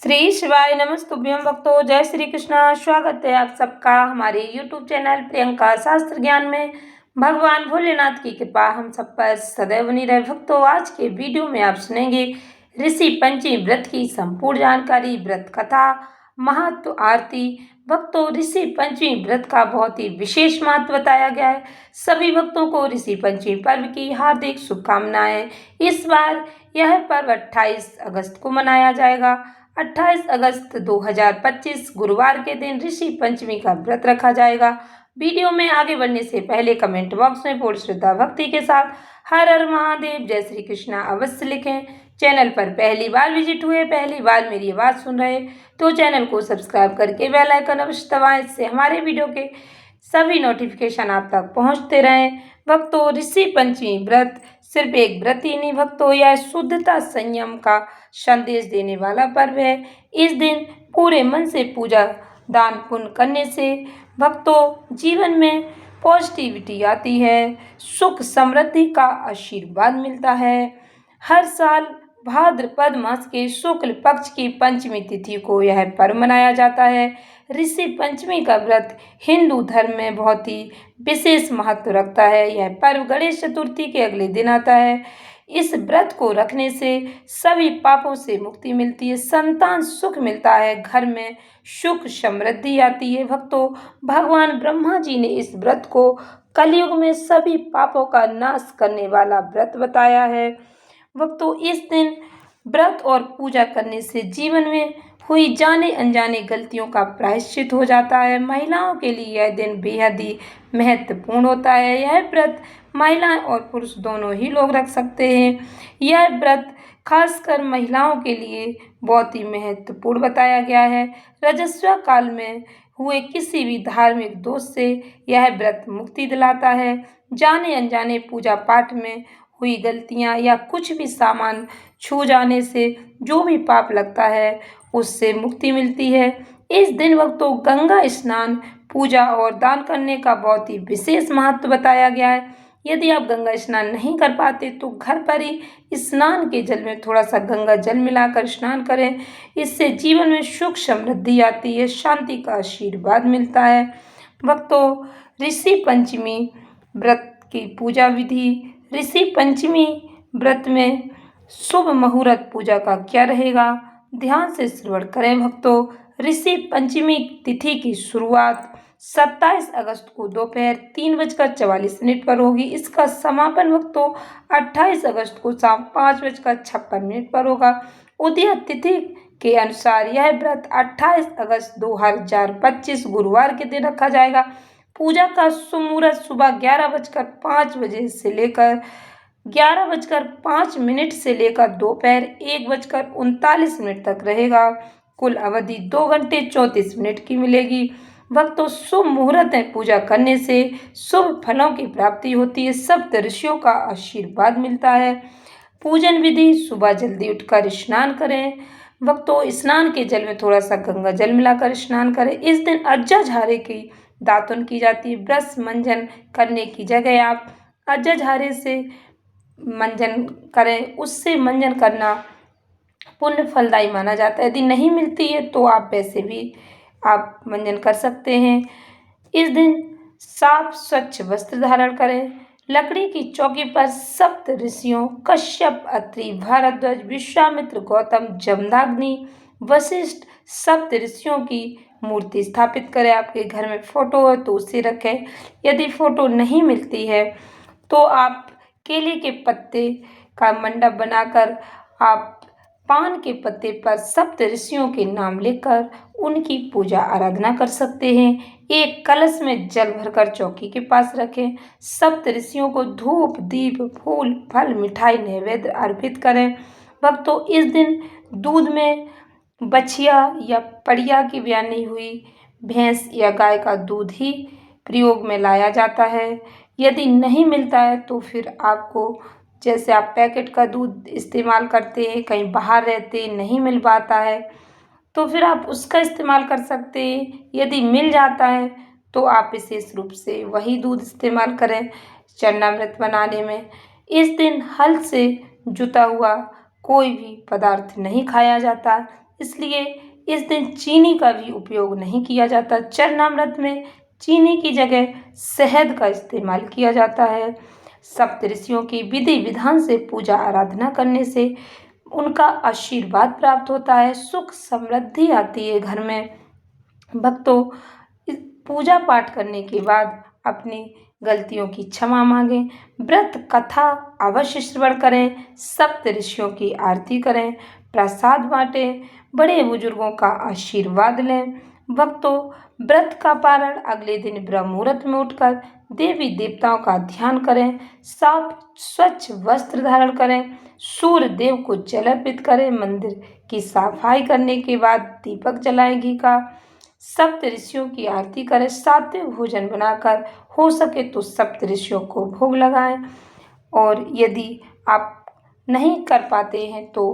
श्री शिवाय नमस्तुभ्यं भक्तों। जय श्री कृष्णा। स्वागत है आप सबका हमारे YouTube चैनल प्रियंका शास्त्र ज्ञान में। भगवान भोलेनाथ की कृपा हम सब पर सदैव बनी रहे। भक्तों, आज के वीडियो में आप सुनेंगे ऋषि पंचमी व्रत की संपूर्ण जानकारी, व्रत कथा, महत्व, आरती। भक्तों, ऋषि पंचमी व्रत का बहुत ही विशेष महत्व बताया गया है। सभी भक्तों को ऋषि पंचमी पर्व की हार्दिक शुभकामनाएं। इस बार यह पर्व 28 अगस्त को मनाया जाएगा। 28 अगस्त 2025 गुरुवार के दिन ऋषि पंचमी का व्रत रखा जाएगा। वीडियो में आगे बढ़ने से पहले कमेंट बॉक्स में पूर्ण श्रद्धा भक्ति के साथ हर हर महादेव, जय श्री कृष्णा अवश्य लिखें। चैनल पर पहली बार विजिट हुए, पहली बार मेरी आवाज़ सुन रहे तो चैनल को सब्सक्राइब करके बेल आइकन अवश्य दबाएं। इससे हमारे वीडियो के सभी नोटिफिकेशन आप तक पहुंचते रहें। भक्तों, ऋषि पंचमी व्रत सिर्फ एक व्रत ही नहीं भक्तों, यह शुद्धता संयम का संदेश देने वाला पर्व है। इस दिन पूरे मन से पूजा, दान पुण्य करने से भक्तों जीवन में पॉजिटिविटी आती है, सुख समृद्धि का आशीर्वाद मिलता है। हर साल भाद्रपद मास के शुक्ल पक्ष की पंचमी तिथि को यह पर्व मनाया जाता है। ऋषि पंचमी का व्रत हिंदू धर्म में बहुत ही विशेष महत्व रखता है। यह पर्व गणेश चतुर्थी के अगले दिन आता है। इस व्रत को रखने से सभी पापों से मुक्ति मिलती है, संतान सुख मिलता है, घर में सुख समृद्धि आती है। भक्तों, भगवान ब्रह्मा जी ने इस व्रत को कलयुग में सभी पापों का नाश करने वाला व्रत बताया है। भक्तों, इस दिन व्रत और पूजा करने से जीवन में हुई जाने अनजाने गलतियों का प्रायश्चित हो जाता है। महिलाओं के लिए यह दिन बेहद ही महत्वपूर्ण होता है। यह व्रत महिलाएं और पुरुष दोनों ही लोग रख सकते हैं। यह व्रत खासकर महिलाओं के लिए बहुत ही महत्वपूर्ण बताया गया है। रजस्व काल में हुए किसी भी धार्मिक दोष से यह व्रत मुक्ति दिलाता है। जाने अनजाने पूजा पाठ में हुई गलतियां या कुछ भी सामान छू जाने से जो भी पाप लगता है उससे मुक्ति मिलती है। इस दिन भक्तों गंगा स्नान, पूजा और दान करने का बहुत ही विशेष महत्व बताया गया है। यदि आप गंगा स्नान नहीं कर पाते तो घर पर ही स्नान के जल में थोड़ा सा गंगा जल मिलाकर स्नान करें। इससे जीवन में सुख समृद्धि आती है, शांति का आशीर्वाद मिलता है। भक्तों, ऋषि पंचमी व्रत की पूजा विधि। ऋषि पंचमी व्रत में शुभ मुहूर्त पूजा का क्या रहेगा, ध्यान से श्रवण करें। भक्तों, ऋषि पंचमी तिथि की शुरुआत 27 अगस्त को दोपहर 3:44 पर होगी। इसका समापन भक्तों 28 अगस्त को शाम 5:56 पर होगा। उदय तिथि के अनुसार यह व्रत 28 अगस्त 2025 गुरुवार के दिन रखा जाएगा। पूजा का शुभ मुहूर्त सुबह 11:05 से लेकर 11:05 से लेकर दोपहर 1:39 तक रहेगा। कुल अवधि 2 घंटे 34 मिनट की मिलेगी। भक्तों, शुभ मुहूर्त में पूजा करने से शुभ फलों की प्राप्ति होती है, सप्त ऋषियों का आशीर्वाद मिलता है। पूजन विधि, सुबह जल्दी उठकर स्नान करें। भक्तों, स्नान के जल में थोड़ा सा गंगा जल मिलाकर स्नान करें। इस दिन अज्जाझारे की दातुन की जाती है। ब्रश मंजन करने की जगह आप अज्जाझारे से मंजन करें, उससे मंजन करना पुण्य फलदायी माना जाता है। यदि नहीं मिलती है तो आप वैसे भी आप मंजन कर सकते हैं। इस दिन साफ स्वच्छ वस्त्र धारण करें। लकड़ी की चौकी पर सप्त ऋषियों कश्यप, अत्रि, भारद्वाज, विश्वामित्र, गौतम, जमदग्नि, वशिष्ठ सप्त ऋषियों की मूर्ति स्थापित करें। आपके घर में फोटो है तो उसे रखें। यदि फोटो नहीं मिलती है तो आप केले के पत्ते का मंडप बनाकर आप पान के पत्ते पर सप्त ऋषियों के नाम लिखकर उनकी पूजा आराधना कर सकते हैं। एक कलश में जल भरकर चौकी के पास रखें। सप्त ऋषियों को धूप, दीप, फूल, फल, मिठाई नैवेद्य अर्पित करें। भक्तों, इस दिन दूध में बछिया या पड़िया की ब्यानी हुई भैंस या गाय का दूध ही प्रयोग में लाया जाता है। यदि नहीं मिलता है तो फिर आपको, जैसे आप पैकेट का दूध इस्तेमाल करते हैं, कहीं बाहर रहते नहीं मिल पाता है तो फिर आप उसका इस्तेमाल कर सकते हैं। यदि मिल जाता है तो आप विशेष रूप से वही दूध इस्तेमाल करें चरणामृत बनाने में। इस दिन हल से जुता हुआ कोई भी पदार्थ नहीं खाया जाता। इसलिए इस दिन चीनी का भी उपयोग नहीं किया जाता। चरणामृत में चीनी की जगह शहद का इस्तेमाल किया जाता है। सप्तऋषियों की विधि विधान से पूजा आराधना करने से उनका आशीर्वाद प्राप्त होता है, सुख समृद्धि आती है घर में। भक्तों, इस पूजा पाठ करने के बाद अपनी गलतियों की क्षमा मांगें, व्रत कथा अवश्य श्रवण करें, सप्त ऋषियों की आरती करें, प्रसाद बांटें, बड़े बुजुर्गों का आशीर्वाद लें। भक्तों, व्रत का पारण अगले दिन ब्रह्म मुहूर्त में उठकर देवी देवताओं का ध्यान करें, साफ स्वच्छ वस्त्र धारण करें, सूर्य देव को जल अर्पित करें, मंदिर की सफाई करने के बाद दीपक जलाएं घी का, सप्त ऋषियों की आरती करें, सात्विक भोजन बनाकर हो सके तो सप्त ऋषियों को भोग लगाएं। और यदि आप नहीं कर पाते हैं तो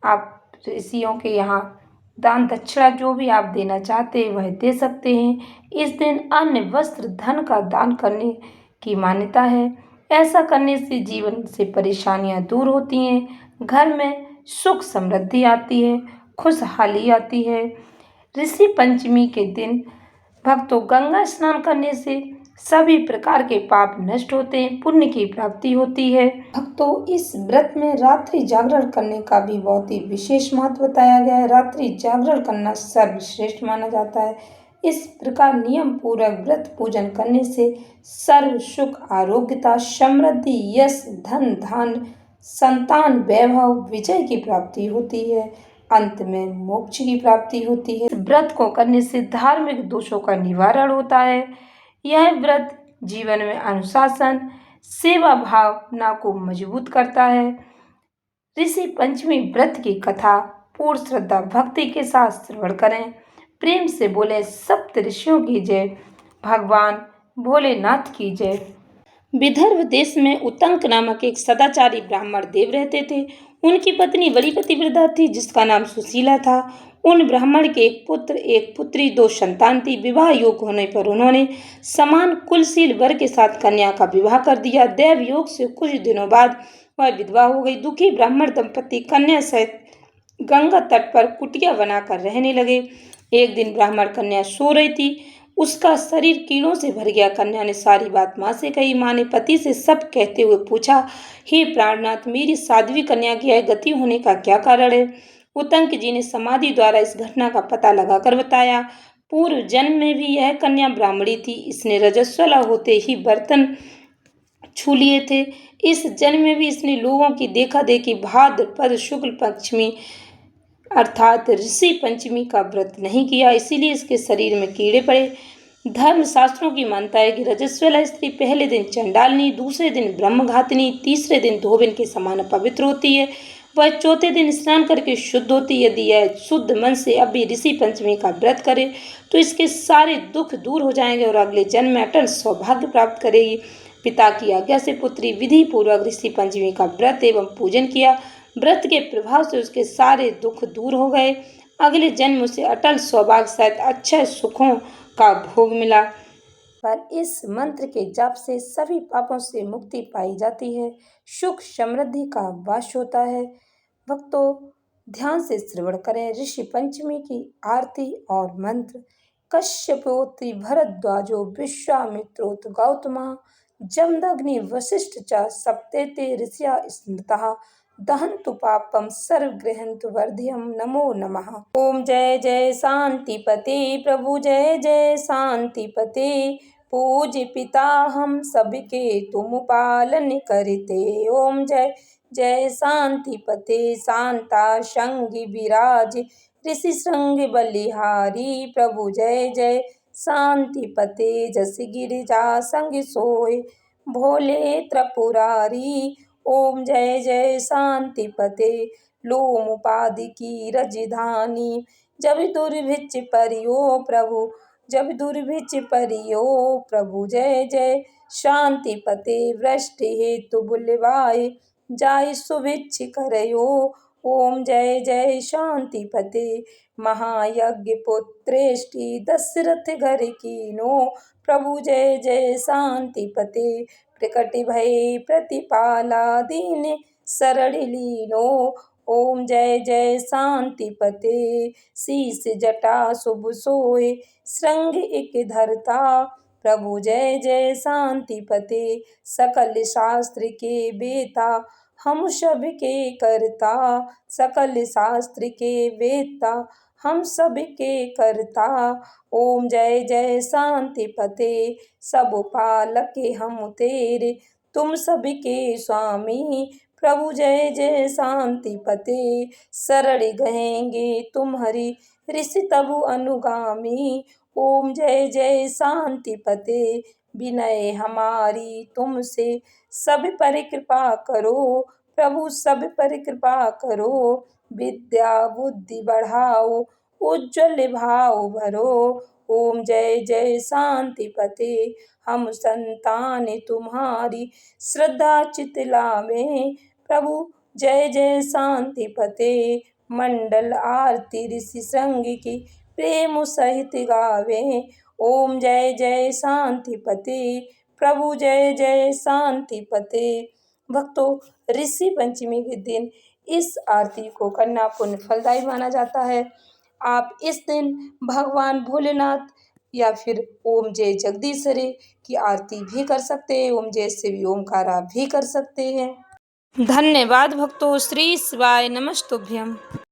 आप ऋषियों के यहाँ दान दक्षिणा जो भी आप देना चाहते हैं वह दे सकते हैं। इस दिन अन्न वस्त्र धन का दान करने की मान्यता है। ऐसा करने से जीवन से परेशानियां दूर होती हैं, घर में सुख समृद्धि आती है, खुशहाली आती है। ऋषि पंचमी के दिन भक्तों, गंगा स्नान करने से सभी प्रकार के पाप नष्ट होते हैं, पुण्य की प्राप्ति होती है। भक्तों, इस व्रत में रात्रि जागरण करने का भी बहुत ही विशेष महत्व बताया गया है। रात्रि जागरण करना सर्वश्रेष्ठ माना जाता है। इस प्रकार नियम पूर्वक व्रत पूजन करने से सर्व सुख, आरोग्यता, समृद्धि, यश, धन धान, संतान, वैभव, विजय की प्राप्ति होती है। अंत में मोक्ष की प्राप्ति होती है। व्रत को करने से धार्मिक दोषों का निवारण होता है। यह व्रत जीवन में अनुशासन, सेवा भावना को मजबूत करता है। ऋषि पंचमी व्रत की कथा पूर्ण श्रद्धा भक्ति के साथ श्रवण करें, प्रेम से बोले सप्त ऋषियों की जय, भगवान भोलेनाथ की जय। विदर्भ देश में उतंक नामक एक सदाचारी ब्राह्मण देव रहते थे। उनकी पत्नी बड़ी पतिव्रता थी जिसका नाम सुशीला था। उन ब्राह्मण के एक पुत्र एक पुत्री, 2 संतान थी। विवाह योग्य होने पर उन्होंने समान कुलशील वर के साथ कन्या का विवाह कर दिया। दैव योग से कुछ दिनों बाद वह विधवा हो गई। दुखी ब्राह्मण दंपति कन्या सहित गंगा तट पर कुटिया बनाकर रहने लगे। एक दिन ब्राह्मण कन्या सो रही थी, उसका शरीर कीड़ों से भर गया। कन्या ने सारी बात माँ से कही। माँ ने पति से सब कहते हुए पूछा, हे प्राणनाथ, मेरी साध्वी कन्या की यह गति होने का क्या कारण है? उतंक जी ने समाधि द्वारा इस घटना का पता लगाकर बताया। पूर्व जन्म में भी यह कन्या ब्राह्मणी थी। इसने रजस्वला होते ही बर्तन छू लिए थे। इस जन्म में भी इसने लोगों की देखा देखी भाद्रपद शुक्ल पंचमी अर्थात ऋषि पंचमी का व्रत नहीं किया, इसीलिए इसके शरीर में कीड़े पड़े। धर्म शास्त्रों की मानता है कि रजस्वला स्त्री पहले दिन चंडालनी, दूसरे दिन ब्रह्मघातिनी, तीसरे दिन धोबिन के समान पवित्र होती है। वह चौथे दिन स्नान करके शुद्ध होती है। यदि यह शुद्ध मन से अभी ऋषि पंचमी का व्रत करे तो इसके सारे दुख दूर हो जाएंगे और अगले जन्म में अटल सौभाग्य प्राप्त करेगी। पिता की आज्ञा से पुत्री विधि पूर्वक ऋषि पंचमी का व्रत एवं पूजन किया। व्रत के प्रभाव से उसके सारे दुख दूर हो गए। अगले जन्म उसे अटल सौभाग्य सहित अच्छे सुखों का भोग मिला। पर इस मंत्र के जाप से सभी पापों से मुक्ति पाई जाती है, सुख समृद्धि का वास होता है। भक्तों, ध्यान से श्रवण करें ऋषि पंचमी की आरती और मंत्र। कश्यपोति भरद्वाजो विश्वामित्रोत गौतमः जमदग्नि वसिष्ठ च सप्तेते ऋषया स्मृतः दहन्तु पापम सर्वगृहन्तु वर्ध्यम नमो नमः। ओम जय जय शांतिपते प्रभु, जय जय शांतिपते। पूज्य पिता हम सबके तुम पालन करते। ओम जय जय शांतिपते। शांता संगी विराज ऋषि श्रृंग बलिहारी प्रभु, जय जय शांतिपते। जस गिरिजा संग सोए भोले त्रिपुरारी। ओम जय जय शांतिपते। लोम उपाधि की रजधानी जब दुर्भिक्ष परियो प्रभु, जब दुर्भिक्ष परियो प्रभु, जय जय शांतिपते। वृष्टि हेतु बुलवाए जाय सुभिक्ष करयो। ओम जय जय शांतिपते। महायज्ञ पुत्रेष्टि दशरथ घर कीनो प्रभु, जय जय शांतिपते। प्रकट भय प्रतिपाला दीन शरण लीनो। ओम जय जय शांति पते, शीस जटा शुभ सोए, श्रृंग एक धरता। प्रभु जय जय शांति पते, सकल शास्त्र के बेता, हम सब के करता। सकल शास्त्र के वेत्ता, हम सब के करता। ओम जय जय शांति पते, सब पालक हम तेरे, तुम सबके स्वामी। प्रभु जय जय शांति पते, शरण गहेंगे तुम्हारी, ऋषि तबु अनुगामी। ओम जय जय शांति पते, विनय हमारी तुमसे, सब पर कृपा करो। प्रभु सब पर कृपा करो, विद्या बुद्धि बढ़ाओ, उज्ज्वल भाव भरो। ओम जय जय शांति पते, हम संतान तुम्हारी, श्रद्धा चित लावे। प्रभु जय जय शांति पते, मंडल आरती ऋषि संग की, प्रेम सहित गावे। ओम जय जय शांति पते, प्रभु जय जय शांति पते। भक्तों, ऋषि पंचमी के दिन इस आरती को करना पुण्य फलदायी माना जाता है। आप इस दिन भगवान भोलेनाथ या फिर ओम जय जगदीश्वरी की आरती भी कर सकते हैं। ओम जय से भी ओमकारा भी कर सकते हैं। धन्यवाद भक्तों। श्री शिवाय नमस्तुभ्यम।